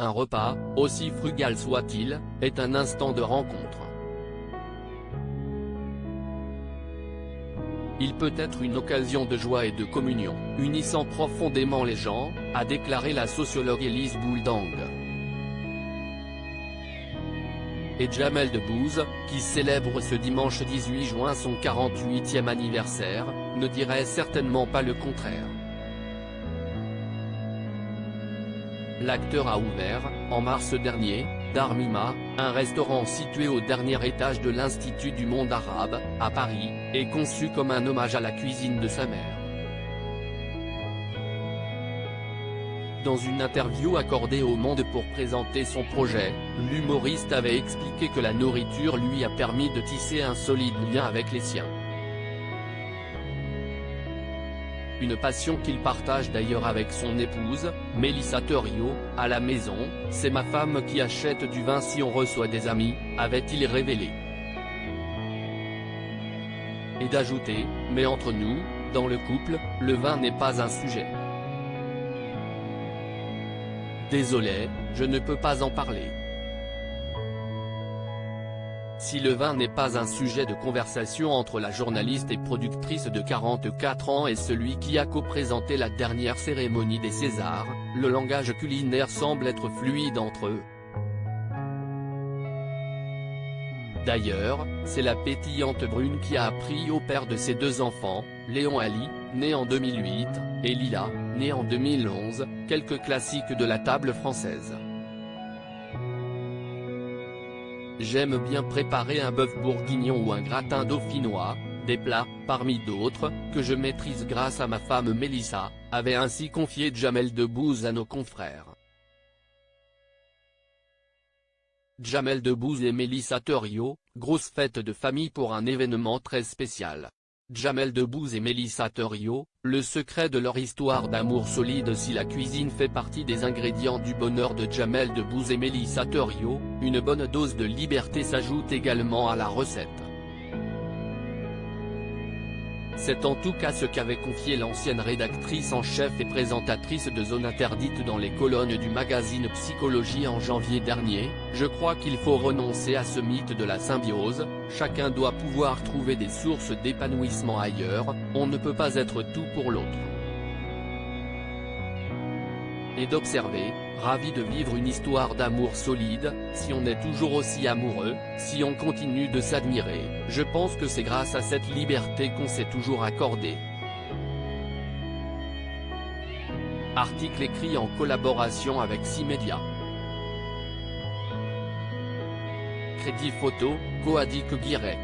Un repas, aussi frugal soit-il, est un instant de rencontre. Il peut être une occasion de joie et de communion, unissant profondément les gens, a déclaré la sociologue Élise Bouldang. Et Jamel Debbouze, qui célèbre ce dimanche 18 juin son 48e anniversaire, ne dirait certainement pas le contraire. L'acteur a ouvert, en mars dernier, Dar Mima, un restaurant situé au dernier étage de l'Institut du monde arabe, à Paris, et conçu comme un hommage à la cuisine de sa mère. Dans une interview accordée au Monde pour présenter son projet, l'humoriste avait expliqué que la nourriture lui a permis de tisser un solide lien avec les siens. Une passion qu'il partage d'ailleurs avec son épouse, Mélissa Thériault. À la maison, c'est ma femme qui achète du vin si on reçoit des amis, avait-il révélé. Et d'ajouter, mais entre nous, dans le couple, le vin n'est pas un sujet. Désolé, je ne peux pas en parler. Si le vin n'est pas un sujet de conversation entre la journaliste et productrice de 44 ans et celui qui a co-présenté la dernière cérémonie des Césars, le langage culinaire semble être fluide entre eux. D'ailleurs, c'est la pétillante brune qui a appris au père de ses deux enfants, Léon Ali, né en 2008, et Lila, née en 2011, quelques classiques de la table française. J'aime bien préparer un bœuf bourguignon ou un gratin dauphinois, des plats, parmi d'autres, que je maîtrise grâce à ma femme Mélissa, avait ainsi confié Jamel Debbouze à nos confrères. Jamel Debbouze et Mélissa Thériault, grosse fête de famille pour un événement très spécial. Jamel Debbouze et Mélissa Thériault, le secret de leur histoire d'amour solide. Si la cuisine fait partie des ingrédients du bonheur de Jamel Debbouze et Mélissa Thériault, une bonne dose de liberté s'ajoute également à la recette. C'est en tout cas ce qu'avait confié l'ancienne rédactrice en chef et présentatrice de Zone Interdite dans les colonnes du magazine Psychologie en janvier dernier. Je crois qu'il faut renoncer à ce mythe de la symbiose, chacun doit pouvoir trouver des sources d'épanouissement ailleurs, on ne peut pas être tout pour l'autre. Et d'observer, ravi de vivre une histoire d'amour solide, si on est toujours aussi amoureux, si on continue de s'admirer, je pense que c'est grâce à cette liberté qu'on s'est toujours accordée. Article écrit en collaboration avec 6 médias. Crédit photo, Coadic Guirec.